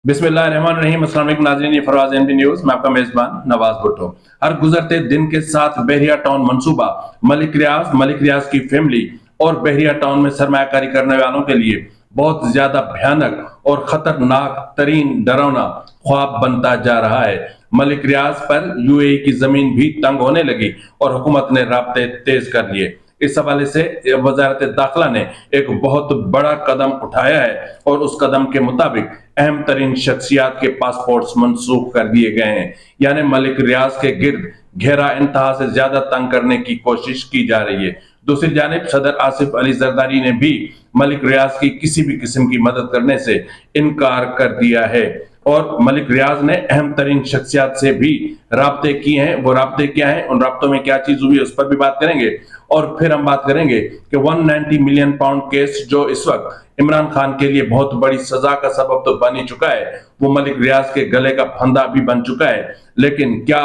बिस्मिल्लाहिर्रहमानिर्रहीम। अस्सलाम वालेकुम नाज़रीन, ये फरवाज एनबी न्यूज, मैं आपका मेजबान नवाज भुट्टो। हर गुजरते दिन के साथ बहरिया टाउन मंसूबा मलिक रियाज की फैमिली और बहरिया टाउन में सरमायाकारी करने वालों के लिए बहुत ज्यादा भयानक और खतरनाक तरीन डरावना ख्वाब बनता जा रहा है। मलिक रियाज पर यूएई की जमीन भी तंग होने लगी और हुकूमत ने राब्ते तेज कर लिए। इस हवाले से वजारत दाखिला ने एक बहुत बड़ा कदम उठाया है और उस कदम के मुताबिक अहम तरीन शख्सियात के पासपोर्ट्स मनसूख कर दिए गए हैं। यानी मलिक रियाज के गिर्द घेरा इंतहा से ज्यादा तंग करने की कोशिश की जा रही है। दूसरी जानिब सदर आसिफ अली जरदारी ने भी मलिक रियाज की किसी भी किस्म की मदद करने से इनकार कर दिया है और मलिक रियाज ने अहम तरीन शख्सियात से भी राब्ते किए हैं। वो राब्ते क्या हैं, उन राब्तों में क्या चीज हुई, उस पर भी बात करेंगे। और फिर हम बात करेंगे कि 190 मिलियन पाउंड केस जो इस वक्त इमरान खान के लिए बहुत बड़ी सजा का सबब तो बन ही चुका है, वो मलिक रियाज के गले का फंदा भी बन चुका है। लेकिन क्या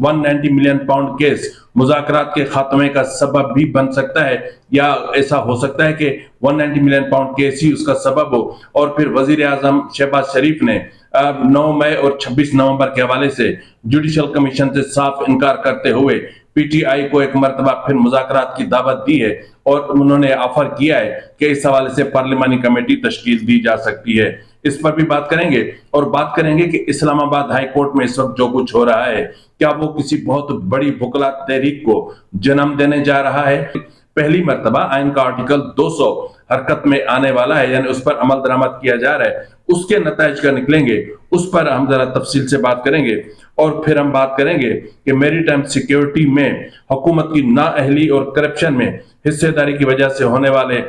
190 मिलियन पाउंड केस मुज़ाकरात के खात्मे का सबब भी बन सकता है, या ऐसा हो सकता है कि 190 मिलियन पाउंड केस ही उसका सबब हो? और फिर वजीर आजम शहबाज शरीफ ने 9 मई और 26 नवंबर के हवाले से जुडिशल कमीशन से साफ इनकार करते हुए पीटीआई को एक मरतबा फिर मुज़ाकरात की दावत दी है और उन्होंने ऑफर किया है कि इस हवाले से पार्लिमानी कमेटी तश्कील दी जा सकती है। इस पर भी बात करेंगे और बात करेंगे कि इस्लामाबाद हाई कोर्ट में इस वक्त जो कुछ हो रहा है, क्या वो किसी बहुत बड़ी बुकला तहरीक को जन्म देने जा रहा है? पहली मर्तबा आइन का आर्टिकल 200 हरकत में आने वाला है, यानी उस पर अमल दरामद किया जा रहा है। उसके नताइज का निकलेंगे, उस पर हम जरा तफसील से बात करेंगे। और फिर हम बात करेंगे कि मेरीटाइम सिक्योरिटी में हुकूमत की नाअहली और करप्शन में हिस्सेदारी की वजह से होने वाले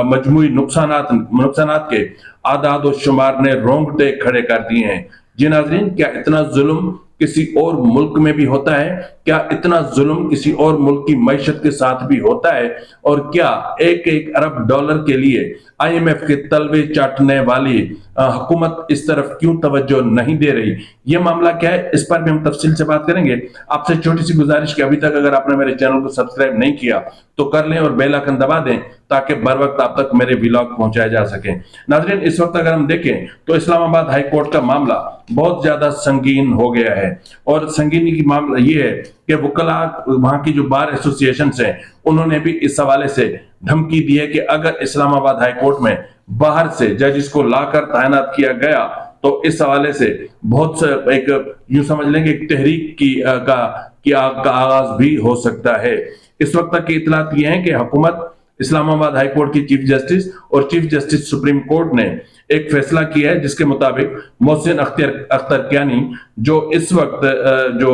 मजमूई नुकसानात के आदाद और शुमार ने रोंगटे खड़े कर दिए हैं। जी नाज़रीन, क्या इतना जुल्म किसी और मुल्क में भी होता है? क्या इतना जुल्म किसी और मुल्क की मईशत के साथ भी होता है? और क्या एक अरब डॉलर के लिए आईएमएफ के तलवे चाटने वाली हुकूमत इस तरफ क्यों तवज्जो नहीं दे रही? ये मामला क्या है, इस पर भी हम तफसील से बात करेंगे। आपसे छोटी सी गुजारिश कि अभी तक अगर आपने मेरे चैनल को सब्सक्राइब नहीं किया तो कर लें और बेल आइकन दबा दें ताकि बर वक्त आप तक मेरे व्लॉग पहुंचाए जा सके। नाज़रीन, इस वक्त अगर हम देखें तो इस्लामाबाद हाई कोर्ट का मामला बहुत ज्यादा संगीन हो गया है और संगीनी की मामला ये है कि वकला वहां की जो बार एसोसिएशन है उन्होंने भी इस हवाले से धमकी दी है कि अगर इस्लामाबाद हाई कोर्ट में बाहर से जजिस को लाकर तैनात किया गया तो इस हवाले से बहुत से एक यूं समझ लेंगे एक तहरीक की आगाज भी हो सकता है। इस वक्त तक की इतलात ये है कि हुकूमत इस्लामाबाद हाई कोर्ट की चीफ जस्टिस और चीफ जस्टिस सुप्रीम कोर्ट ने एक फैसला किया है जिसके मुताबिक मोहसिन अख्तर कियानी जो इस वक्त जो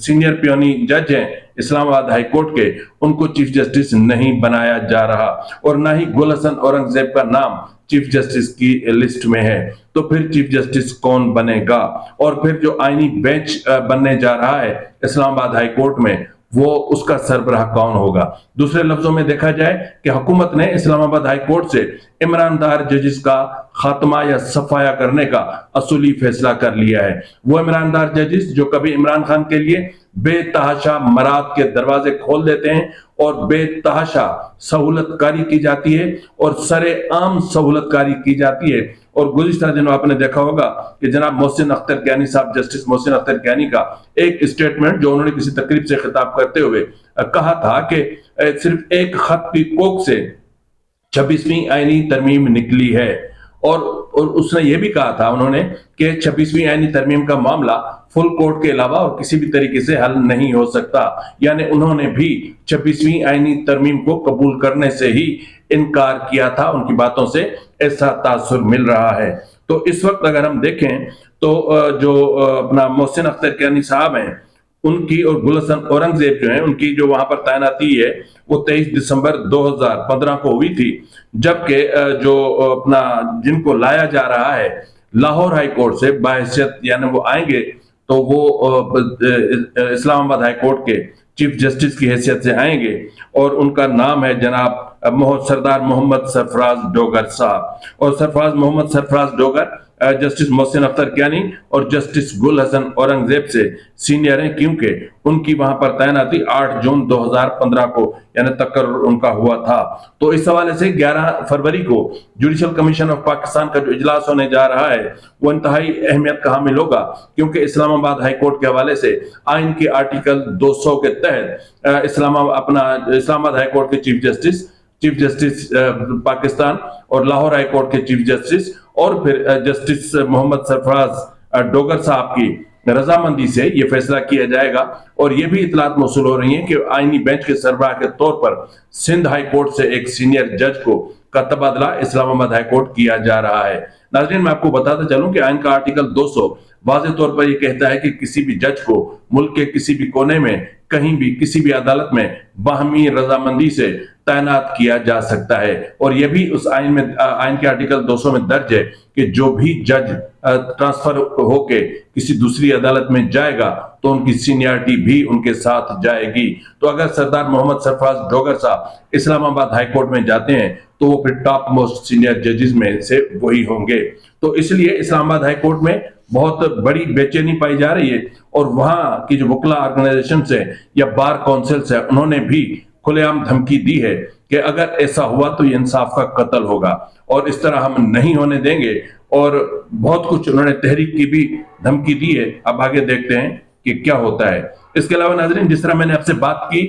सीनियर पियोनी जज हैं इस्लामाबाद हाई कोर्ट के, उनको चीफ जस्टिस नहीं बनाया जा रहा और ना ही गुल हसन औरंगजेब का नाम चीफ जस्टिस की लिस्ट में है। तो फिर चीफ जस्टिस कौन बनेगा? और फिर जो आईनी बेंच बनने जा रहा है इस्लामाबाद हाई कोर्ट में, वो उसका सरबराह कौन होगा? दूसरे लफ्जों में देखा जाए कि हुकूमत ने इस्लामाबाद हाई कोर्ट से इमरानदार जजिस का खात्मा या सफाया करने का असूली फैसला कर लिया है। वो इमरानदार जजिस जो कभी इमरान खान के लिए बेतहाशा मराद के दरवाजे खोल देते हैं और बेतहाशा सहूलतकारी की जाती है और सरेआम सहूलतकारी की जाती है। और गुज़िश्ता दिनों आपने देखा होगा कि जनाब मोहसिन अख्तर कियानी साहब, जस्टिस मोहसिन अख्तर कियानी का एक स्टेटमेंट जो उन्होंने किसी तकरीब से खिताब करते हुए कहा था कि सिर्फ एक खत की कोक से 26वीं आईनी तरमीम निकली है। और उसने ये भी कहा था उन्होंने कि 26वीं आईनी तरमीम का मामला फुल कोर्ट के अलावा और किसी भी तरीके से हल नहीं हो सकता। यानी उन्होंने भी 26वीं आईनी तरमीम को कबूल करने से ही इनकार किया था। उनकी बातों से ऐसा तासुर मिल रहा है। तो इस वक्त अगर हम देखें तो जो अपना मोहसिन अख्तर कियानी साहब हैं, उनकी और गुल हसन औरंगजेब जो है, उनकी जो वहां पर तैनाती है वो 23 दिसंबर 2015 को हुई थी। जबकि जो अपना जिनको लाया जा रहा है लाहौर हाई कोर्ट से बाहैसियत, यानी वो आएंगे तो वो इस्लामाबाद हाई कोर्ट के चीफ जस्टिस की हैसियत से आएंगे और उनका नाम है जनाब सरदार मोहम्मद सरफराज डोगर साहब। और सरफराज मोहम्मद सरफराज डोगर जस्टिस मोहसिन अख्तर कियानी और जस्टिस गुल हसन औरंगजेब से सीनियर हैं, क्योंकि उनकी वहां पर तैनाती 8 जून 2015 को यानी तकर्रुर उनका हुआ था। तो इस हवाले से 11 फरवरी को जुडिशल कमीशन ऑफ पाकिस्तान का जो इजलास होने जा रहा है वो इंतहाई अहमियत का हामिल होगा, क्योंकि इस्लामाबाद हाई कोर्ट के हवाले से आइन के आर्टिकल 200 के तहत इस्लामाबाद हाई कोर्ट के चीफ जस्टिस पाकिस्तान और लाहौर हाई कोर्ट के चीफ जस्टिस और फिर जस्टिस मोहम्मद सरफराज डोगर साहब की रजामंदी से ये फैसला किया जाएगा। और ये भी इतलात मौसूल हो रही है कि आईनी बेंच के सरबराह के तौर पर सिंध हाई कोर्ट से एक सीनियर जज का तबादला इस्लामाबाद हाई कोर्ट किया जा रहा है। नाज़रीन, मैं आपको बताता चलूं कि आइन का आर्टिकल 200 वाज़ेह तौर पर यह कहता है कि किसी भी जज को मुल्क के किसी भी कोने में कहीं भी किसी भी अदालत में बाहमी रजामंदी से तैनात किया जा सकता है। और यह भी उस आइन के आर्टिकल 200 में दर्ज है कि जो भी जज ट्रांसफर होके किसी दूसरी अदालत में जाएगा तो उनकी सीनियरिटी भी उनके साथ जाएगी। तो अगर सरदार मोहम्मद सरफराज डोगर साहब इस्लामाबाद हाई कोर्ट में जाते हैं तो वो फिर टॉप मोस्ट सीनियर जजेस में से वही होंगे। तो इसलिए इस्लामाबाद हाई कोर्ट में बहुत बड़ी बेचैनी पाई जा रही है और वहां की जो वकला ऑर्गेनाइजेशन है या बार काउंसिल है उन्होंने भी खुलेआम धमकी दी है कि अगर ऐसा हुआ तो ये इंसाफ का कत्ल होगा और इस तरह हम नहीं होने देंगे। और बहुत कुछ उन्होंने तहरीक की भी धमकी दी है। अब आगे देखते हैं कि क्या होता है। इसके अलावा नाज़रीन, जिस तरह मैंने आपसे बात की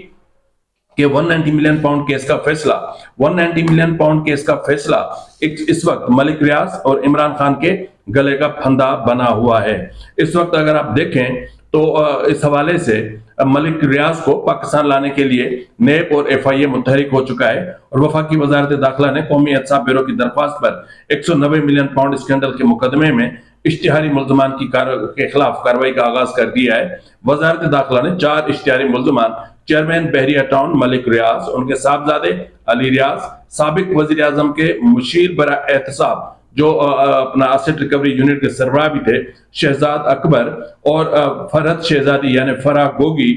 कि 190 मिलियन पाउंड केस का फैसला 190 मिलियन पाउंड केस का फैसला इस वक्त मलिक रियाज और इमरान खान के गले का फंदा बना हुआ है। इस वक्त अगर आप देखें तो इस हवाले से मलिक रियाज को पाकिस्तान लाने के लिए नेब और FIA मुतहरिक हो चुका है और वफाकी वजारत दाखिला ने कौमी एहतसाब ब्यूरो की दरख्वास्त पर 190 मिलियन पाउंड स्कैंडल के मुकदमे में इश्तिहारी मुल्जमान के खिलाफ कार्रवाई का आगाज कर दिया है। वजारत दाखिला ने 4 इश्तिहारी मुल्जमान चेयरमैन बहरिया टाउन मलिक रियाज, उनके साहबजादे अली रियाज, साबिक वजीर आजम के मुशीर बरा एहतसाब जो अपना एसेट रिकवरी यूनिट के सरबराह भी थे शहजाद अकबर और फरहत शहजादी यानी फराह गोगी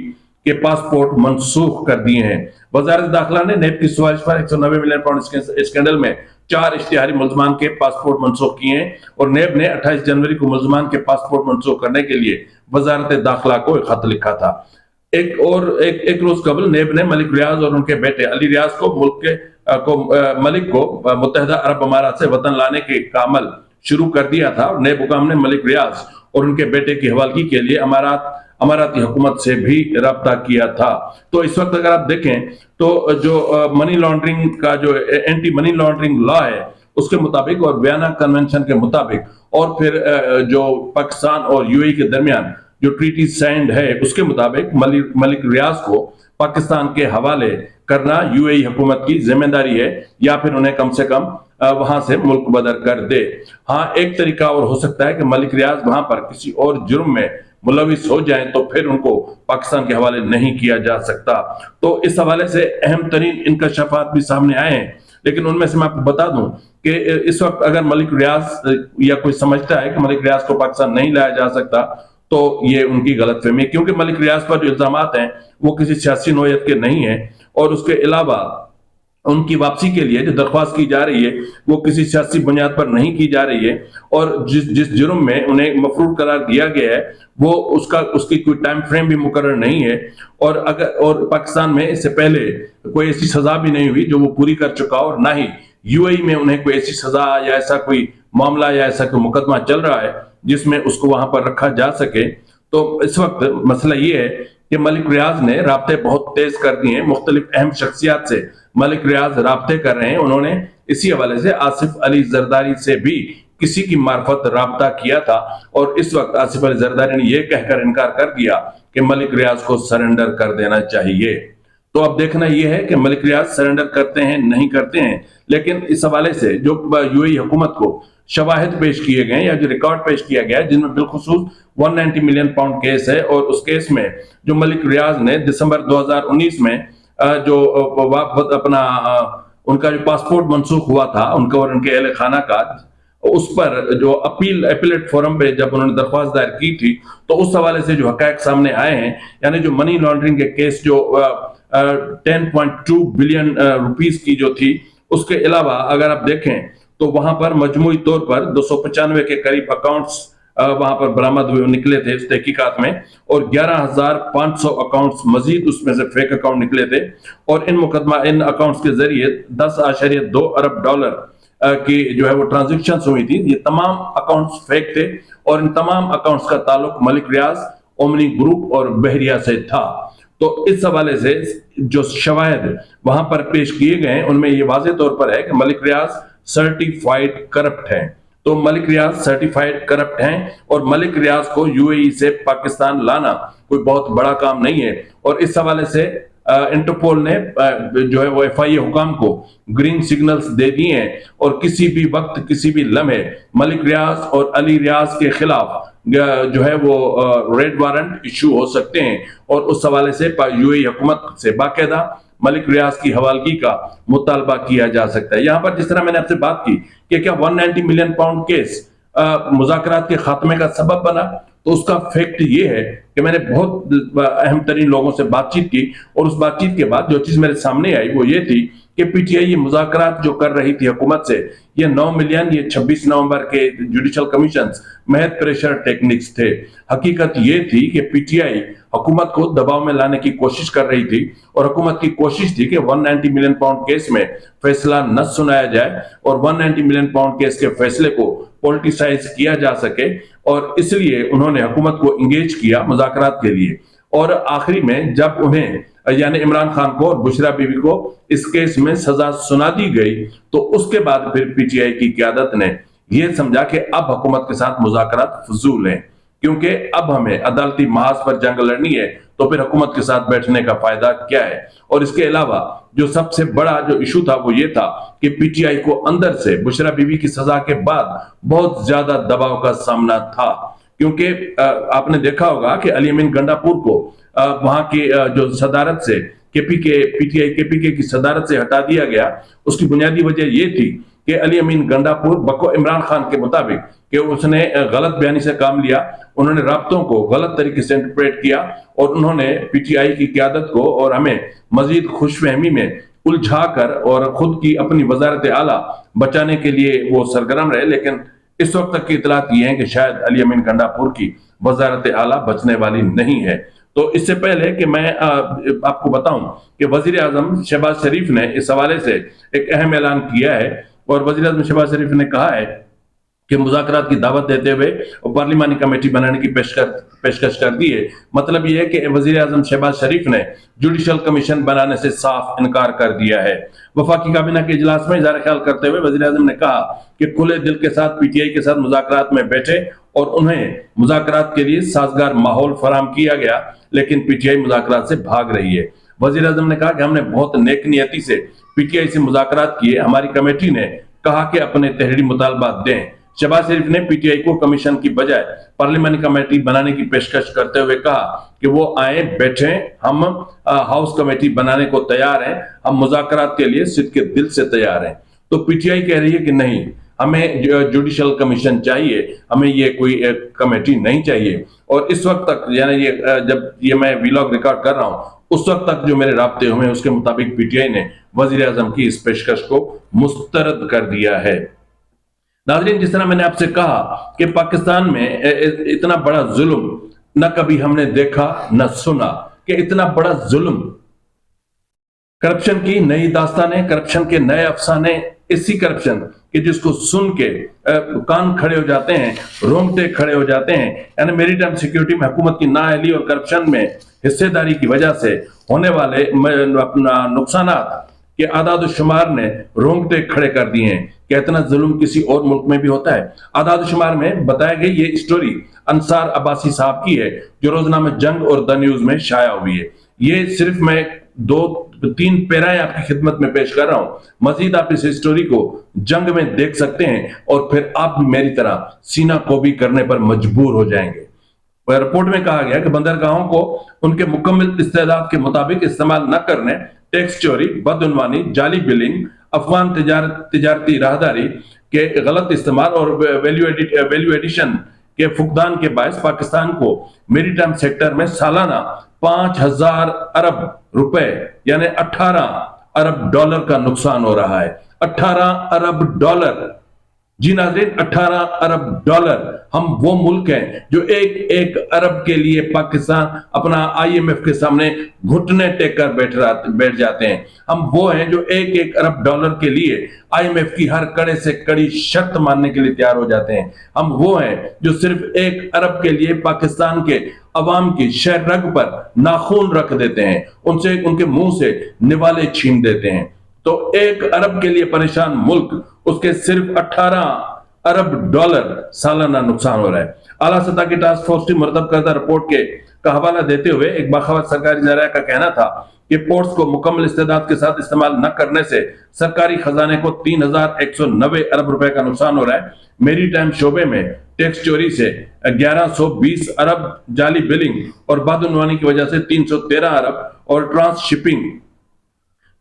के पासपोर्ट मनसूख कर दिए हैं। वजारत दाखिला ने नेब की सिफारिश पर 190 मिलियन पाउंड स्कैंडल में 4 इश्तिहारी मुल्जमान के पासपोर्ट मनसूख किए हैं और नेब ने 28 जनवरी को मुल्जमान के पासपोर्ट मनसूख करने के लिए वजारत दाखिला को एक खत लिखा था। एक रोज कबल नेब ने मलिक रियाज और उनके बेटे अली रियाज को मलिक को मुत्तहिदा अरब अमारात से वतन लाने के का अमल शुरू कर दिया था और नेब हुकाम ने मलिक रियाज और उनके बेटे की हवालगी के लिए अमाराती हुकूमत से भी रब्ता किया था। तो इस वक्त अगर आप देखें तो जो मनी लॉन्ड्रिंग का जो एंटी मनी लॉन्ड्रिंग लॉ है उसके मुताबिक और वियना कन्वेंशन के मुताबिक और फिर जो पाकिस्तान और UAE के दरमियान जो ट्रीटी साइंड है उसके मुताबिक मलिक रियाज को पाकिस्तान के हवाले करना UAE हुकूमत की जिम्मेदारी है या फिर उन्हें कम से कम वहां से मुल्क बदर कर दे। हाँ, एक तरीका और हो सकता है कि मलिक रियाज वहां पर किसी और जुर्म में मुलविस हो जाएं तो फिर उनको पाकिस्तान के हवाले नहीं किया जा सकता। तो इस हवाले से अहम तरीन इंकशाफात भी सामने आए हैं, लेकिन उनमें से मैं आपको बता दूं कि इस वक्त अगर मलिक रियाज या कोई समझता है कि मलिक रियाज को पाकिस्तान नहीं लाया जा सकता तो ये उनकी गलतफहमी है, क्योंकि मलिक रियाज पर जो इल्जामात हैं वो किसी सियासी नोयत के नहीं है और उसके अलावा उनकी वापसी के लिए जो दरख्वास्त की जा रही है वो किसी सियासी बुनियाद पर नहीं की जा रही है और जिस जुर्म में उन्हें मफरूर करार दिया गया है वो उसकी कोई टाइम फ्रेम भी मुकर्रर नहीं है और पाकिस्तान में इससे पहले कोई ऐसी सजा भी नहीं हुई जो वो पूरी कर चुका और ना ही UAE में उन्हें कोई ऐसी सजा या ऐसा कोई मामला या ऐसा कोई मुकदमा चल रहा है जिसमें उसको वहां पर रखा जा सके। तो इस वक्त मसला ये है कि मलिक रियाज ने राब्ते बहुत तेज कर दिए हैं, मुख्तलिफ अहम शख्सियात से मलिक रियाज राब्ते कर रहे हैं। उन्होंने इसी हवाले से आसिफ अली जरदारी से भी किसी की मार्फत राब्ता किया था और इस वक्त आसिफ अली जरदारी ने यह कहकर इनकार कर दिया कि मलिक रियाज को सरेंडर कर देना चाहिए। तो अब देखना यह है कि मलिक रियाज सरेंडर करते हैं नहीं करते हैं, लेकिन इस हवाले से जो UAE हुकूमत को शवाहिद पेश किए गए या जो रिकॉर्ड पेश किया गया है जिनमें बिलखुसूस 190 मिलियन पाउंड केस है और उस केस में जो मलिक रियाज ने दिसंबर 2019 में जो अपना उनका जो पासपोर्ट मनसूख हुआ था उनका और उनके अहले खाना का, उस पर जो अपीलेट फोरम पे जब उन्होंने दरख्वास्त दायर की थी तो उस हवाले से जो हकायक सामने आए हैं, यानी जो मनी लॉन्ड्रिंग के केस जो 10.2 बिलियन रुपीस की जो थी, उसके अलावा अगर आप देखें तो वहां पर मजमूई तौर पर 295 के करीब अकाउंट्स वहां पर बरामद हुए निकले थे इस तहकीकात में, और 11,500 अकाउंट्स मजीद उसमें से फेक अकाउंट निकले थे। और इन अकाउंट्स के जरिए 10.2 अरब डॉलर की जो है वो ट्रांजेक्शन हुई थी। ये तमाम अकाउंट्स फेक थे और इन तमाम अकाउंट्स का ताल्लुक मलिक रियाज, ओमनी ग्रुप और बहरिया से था। तो इस हवाले से जो शवाहिद वहां पर पेश किए गए उनमें ये वाज़ेह तौर पर है कि मलिक रियाज सर्टिफाइड करप्ट हैं। तो मलिक रियाज सर्टिफाइड करप्ट हैं और मलिक रियाज को यूएई से पाकिस्तान लाना कोई बहुत बड़ा काम नहीं है। और इस हवाले से इंटरपोल ने जो है वो एफआईए हुकाम को ग्रीन सिग्नल्स दे दिए हैं और किसी भी वक्त किसी भी लम्हे मलिक रियाज और अली रियाज के खिलाफ जो है वो रेड वारंट इशू हो सकते हैं। और उस हवाले से यूएई हुकूमत से बाकायदा मलिक रियाज की हवालगी का मुतालबा किया जा सकता है। यहाँ पर जिस तरह मैंने आपसे बात की कि क्या 190 मिलियन पाउंड केस मुज़ाकरात के खात्मे का सबब बना, तो उसका फैक्ट ये है कि मैंने बहुत अहम तरीन लोगों से बातचीत की और उस बातचीत के बाद जो चीज मेरे सामने आई वो ये थी कि पीटीआई ये मुज़ाकरात जो कर रही थी हुकूमत से, ये 9 मिलियन ये 26 नवंबर के जुडिशल कमीशन महज प्रेशर टेक्निक्स थे। हकीकत ये थी कि पीटीआई हुकूमत को दबाव में लाने की कोशिश कर रही थी और हुकूमत की कोशिश थी कि 190 मिलियन पाउंड केस में फैसला न सुनाया जाए और 190 मिलियन पाउंड केस के फैसले को पॉलिटिसाइज किया जा सके। और इसलिए उन्होंने हुकूमत को इंगेज किया मुज़ाकरात के लिए। और आखिरी में जब उन्हें यानी इमरान खान को और बुशरा बीबी को इस केस में सजा सुना दी गई, तो उसके बाद फिर पीटीआई की क़यादत ने यह समझा कि अब हुकूमत के साथ मुज़ाकरात फजूल हैं, क्योंकि अब हमें अदालती महाज पर जंग लड़नी है, तो फिर हुकूमत के साथ बैठने का फायदा क्या है। और इसके अलावा जो सबसे बड़ा जो इशू था वो ये था कि पीटीआई को अंदर से बुशरा बीबी की सजा के बाद बहुत ज्यादा दबाव का सामना था, क्योंकि आपने देखा होगा कि अली अमीन गंडापुर को वहां की जो सदारत से पीटीआई केपीके की सदारत से हटा दिया गया। उसकी बुनियादी वजह यह थी कि अली अमीन गंडापुर बको इमरान खान के मुताबिक कि उसने गलत बयानी से काम लिया, उन्होंने राब्तों को गलत तरीके से इंटरप्रेट किया और उन्होंने पीटीआई की क़यादत को और हमें मजीद खुशफहमी में उलझा कर और खुद की अपनी वजारत आला बचाने के लिए वो सरगर्म रहे। लेकिन इस वक्त तक की इतलात ये है कि शायद अली अमीन गंडापुर की वजारत आला बचने वाली नहीं है। तो इससे पहले कि मैं आपको बताऊं कि वजीर आजम शहबाज शरीफ ने इस हवाले से एक अहम ऐलान किया है और वजीर आजम शहबाज शरीफ ने कहा है कि मुज़ाकरात की दावत देते हुए पार्लिमानी कमेटी बनाने की पेशकश कर दी है। मतलब यह है कि वजीर आजम शहबाज शरीफ ने जुडिशल कमीशन बनाने से साफ इनकार कर दिया है। वफाकी काबीना के इजलास में इज़हार ख्याल करते हुए वजीर आजम ने कहा कि खुले दिल के साथ पीटीआई के साथ मुज़ाकरात में बैठे और उन्हें मुज़ाकरात के लिए साजगार माहौल फराहम किया गया, लेकिन पीटीआई मुज़ाकरात से भाग रही है। वजीर आजम ने कहा कि हमने बहुत नेक नियति से पीटीआई से मुज़ाकरात किए, हमारी कमेटी ने कहा कि अपने तहरीरी मुतालबात दें। शहबाज शरीफ ने पीटीआई को कमीशन की बजाय पार्लियामानी कमेटी बनाने की पेशकश करते हुए कहा कि वो आए बैठें, हम हाउस कमेटी बनाने को तैयार हैं, हम मुज़ाकरात के लिए सिद्ध के दिल से तैयार हैं। तो पीटीआई कह रही है कि नहीं, हमें जुडिशल कमीशन चाहिए, हमें ये कोई कमेटी नहीं चाहिए। और इस वक्त तक यानी जब ये मैं वीलॉग रिकॉर्ड कर रहा हूं, उस वक्त तक जो मेरे राब्ते हुए उसके मुताबिक पीटीआई ने वजीर आजम की इस पेशकश को मुस्तरद कर दिया है। नाज़रीन, जिस तरह मैंने आपसे कहा कि पाकिस्तान में इतना बड़ा जुल्म न कभी हमने देखा न सुना, कि इतना बड़ा जुल्म, करप्शन की नई दास्तानें, करप्शन के नए अफसाने, इसी करप्शन कि जिसको सुन के कान खड़े हो जाते हैं, रोंगटे खड़े हो जाते हैं। यानी मेरीटाइम सिक्योरिटी में हुकूमत की नाअहली और करप्शन में हिस्सेदारी की वजह से होने वाले अपना नुकसानात के आदाद शुमार ने रोंगटे खड़े कर दिए हैं कि इतना जुल्म किसी और मुल्क में भी होता है। आदाद शुमार में बताया गई ये स्टोरी अंसार अब्बासी साहब की है, जो रोजनामा जंग और द न्यूज में शाया हुई है। ये सिर्फ मैं 2-3 पैराएं आपकी खिदमत में पेश कर रहा हूं। मजीद आप इस स्टोरी को जंग में देख सकते हैं और फिर आप भी मेरी तरह सीना कोबी करने पर मजबूर हो जाएंगे। रिपोर्ट में कहा गया कि बंदरगाहों को उनके मुकम्मल इस्तेदाद के मुताबिक इस्तेमाल न करने, टैक्स चोरी, बदउनवानी, जाली बिलिंग, अफगान तिजारती राहदारी के गलत इस्तेमाल और वैल्यू एडिशन के फुकदान के बायस पाकिस्तान को मेरीटाइम सेक्टर में सालाना 5,000 अरब रुपए यानी 18 अरब डॉलर का नुकसान हो रहा है। 18 अरब डॉलर जी नाज़रीन, 18 अरब डॉलर। हम वो मुल्क हैं जो एक एक अरब के लिए पाकिस्तान अपना IMF के सामने घुटने टेक कर बैठ जाते हैं। हम वो हैं जो एक एक अरब डॉलर के लिए IMF की हर कड़े से कड़ी शर्त मानने के लिए तैयार हो जाते हैं। हम वो हैं जो सिर्फ एक अरब के लिए पाकिस्तान के अवाम की शह रग पर नाखून रख देते हैं, उनसे उनके मुंह से निवाले छीन देते हैं। तो एक अरब के लिए परेशान मुल्क, उसके सिर्फ 18 अरब डॉलर सालाना नुकसान हो रहा है। आला सतह की टास्क फोर्स की मुरतब करदा रिपोर्ट का हवाला देते हुए एक बाखबर सरकारी जराया का कहना था कि पोर्ट्स को मुकम्मल इस्तेदाद के साथ इस्तेमाल न करने से सरकारी खजाने को 3190 अरब रुपए का नुकसान हो रहा है। मेरी टाइम शोबे में टैक्स चोरी से 1120 अरब, जाली बिलिंग और बदउनवानी की वजह से 313 अरब, और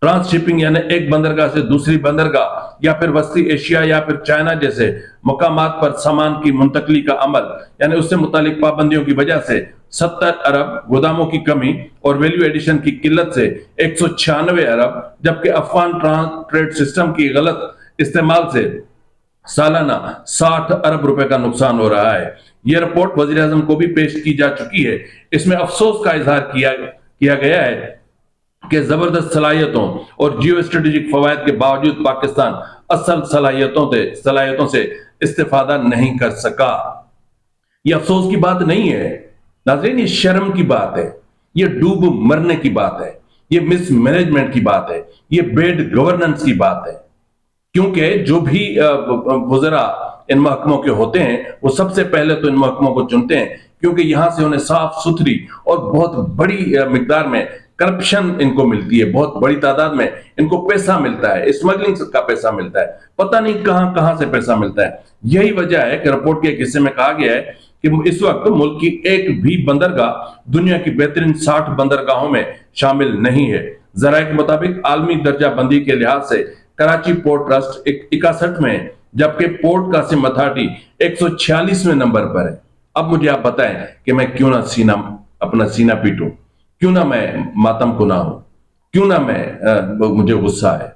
ट्रांसशिपिंग यानी एक बंदरगाह से दूसरी बंदरगाह या फिर वस्ती एशिया या फिर चाइना जैसे मकामात पर सामान की मुंतकली का अमल यानी उससे मुतालिक पाबंदियों की वजह से 70 अरब, गोदामों की कमी और वैल्यू एडिशन की किल्लत से 196 अरब, जबकि अफगान ट्रेड सिस्टम की गलत इस्तेमाल से सालाना 60 अरब रुपए का नुकसान हो रहा है। यह रिपोर्ट वजीर आजम को भी पेश की जा चुकी है। इसमें अफसोस का इजहार किया गया है कि जबरदस्त सलाहियतों और जियो स्ट्रेटेजिक फवायद के बावजूद पाकिस्तान असल सलाहियतों से इस्तेफादा नहीं कर सका। ये अफसोस की बात नहीं है नाज़रीन, ये शर्म की बात है, ये डूब मरने की बात है, ये मिसमैनेजमेंट की बात है, ये बैड गवर्नेंस की बात है। क्योंकि जो भी वज़रा इन महकमों के होते हैं वो सबसे पहले तो इन महकमों को चुनते हैं, क्योंकि यहां से उन्हें साफ सुथरी और बहुत बड़ी मिकदार में करप्शन इनको मिलती है, बहुत बड़ी तादाद में इनको पैसा मिलता है, स्मगलिंग का पैसा मिलता है, पता नहीं कहां कहां से पैसा मिलता है। यही वजह है कि रिपोर्ट के एक हिस्से में कहा गया है कि इस वक्त मुल्क की एक भी बंदरगाह दुनिया की बेहतरीन 60 बंदरगाहों में शामिल नहीं है। जराये के मुताबिक आलमी दर्जा बंदी के लिहाज से कराची पोर्ट ट्रस्ट 61 में है, जबकि पोर्ट कासिम अथॉरिटी 146वें नंबर पर है। अब मुझे आप बताएं कि मैं क्यों ना अपना सीना पीटूं, क्यों ना मैं मातम को ना हो, क्यों ना मुझे गुस्सा है।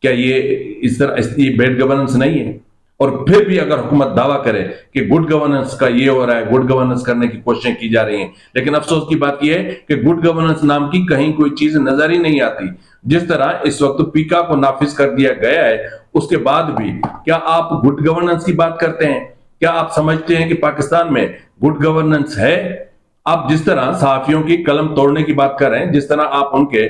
क्या ये इस तरह ये बैड गवर्नेंस नहीं है? और फिर भी अगर हुकूमत दावा करे कि गुड गवर्नेंस का ये हो रहा है, गुड गवर्नेंस करने की कोशिशें की जा रही हैं, लेकिन अफसोस की बात यह है कि गुड गवर्नेंस नाम की कहीं कोई चीज नजर ही नहीं आती। जिस तरह इस वक्त पीका को नाफिज कर दिया गया है, उसके बाद भी क्या आप गुड गवर्नेंस की बात करते हैं? क्या आप समझते हैं कि पाकिस्तान में गुड गवर्नेंस है? आप जिस तरह सहाफियों की कलम तोड़ने की बात कर रहे हैं, जिस तरह आप उनके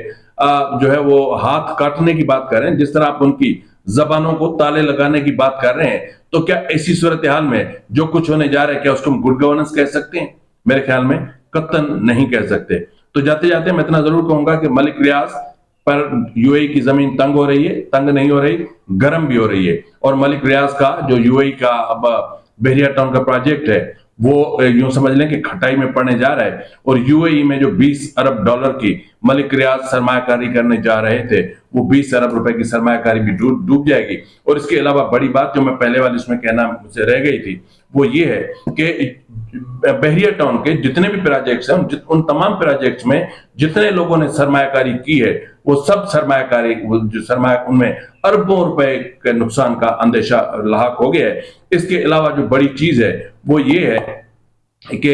जो है वो हाथ काटने की बात कर रहे हैं, जिस तरह आप उनकी जबानों को ताले लगाने की बात कर रहे हैं, तो क्या ऐसी सूरत हाल में जो कुछ होने जा रहा है, क्या उसको हम गुड गवर्नेंस कह सकते हैं? मेरे ख्याल में कतन नहीं कह सकते। तो जाते जाते मैं इतना जरूर कहूंगा कि मलिक रियाज पर UAE की जमीन तंग हो रही है, तंग नहीं हो रही, गर्म भी हो रही है। और मलिक रियाज का जो UAE का अब बहरिया टाउन का प्रोजेक्ट है वो यूं समझ लें कि खटाई में पड़ने जा रहा है। और UAE में जो 20 अरब डॉलर की मलिक रियाज सरमायाकारी करने जा रहे थे, वो 20 अरब रुपए की सरमायाकारी भी डूब जाएगी। और इसके अलावा बड़ी बात जो मैं पहले वाले इसमें कहना मुझसे रह गई थी, वो ये है कि बहरिया टाउन के जितने भी प्रोजेक्ट्स हैं, उन तमाम प्रोजेक्ट्स में जितने लोगों ने सरमायाकारी की है, वो सब सरमायाकारी जो सरमाया उनमें अरबों रुपए के नुकसान का अंदेशा लाहक हो गया है। इसके अलावा जो बड़ी चीज है वो ये है कि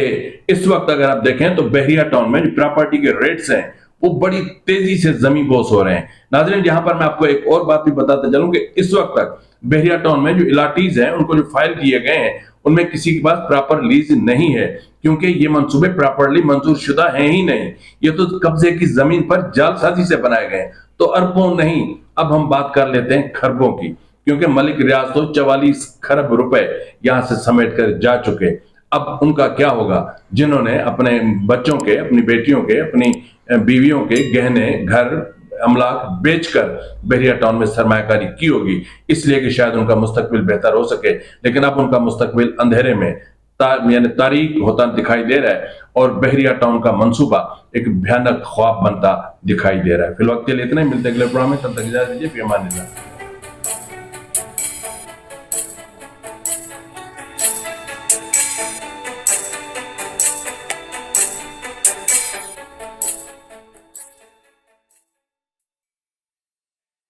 इस वक्त अगर आप देखें तो बहरिया टाउन में जो प्रॉपर्टी के रेट्स हैं वो बड़ी तेजी से जमी बोस हो रहे हैं। नाज़रीन, यहां पर मैं आपको एक और बात भी बताता चलूं कि इस वक्त तक बहरिया टाउन में जो इलाटीज हैं उनको जो फाइल किए गए हैं उनमें किसी के पास प्रॉपर लीज नहीं है, क्योंकि ये मंसूबे प्रॉपरली मंजूर शुदा हैं ही नहीं। ये तो कब्जे की जमीन पर जालसाजी से बनाए गए हैं। तो अरबों नहीं, अब हम बात कर लेते हैं खरबों की, क्योंकि मलिक रियाज तो 44 खरब रुपए यहां से समेट कर जा चुके। अब उनका क्या होगा जिन्होंने अपने बच्चों के, अपनी बेटियों के, अपनी बीवियों के गहने, घर, अमलाक बेचकर बहरिया टाउन में सरमायाकारी की होगी, इसलिए कि शायद उनका मुस्तकबिल बेहतर हो सके। लेकिन अब उनका मुस्तकबिल अंधेरे में यानी तारीक होता दिखाई दे रहा है और बहरिया टाउन का मंसूबा एक भयानक ख्वाब बनता दिखाई दे रहा है। फिलहाल के लिए इतना ही, मिलते अगले प्रोग्राम में, तब तक इजाजत दीजिए। फी अमान अल्लाह।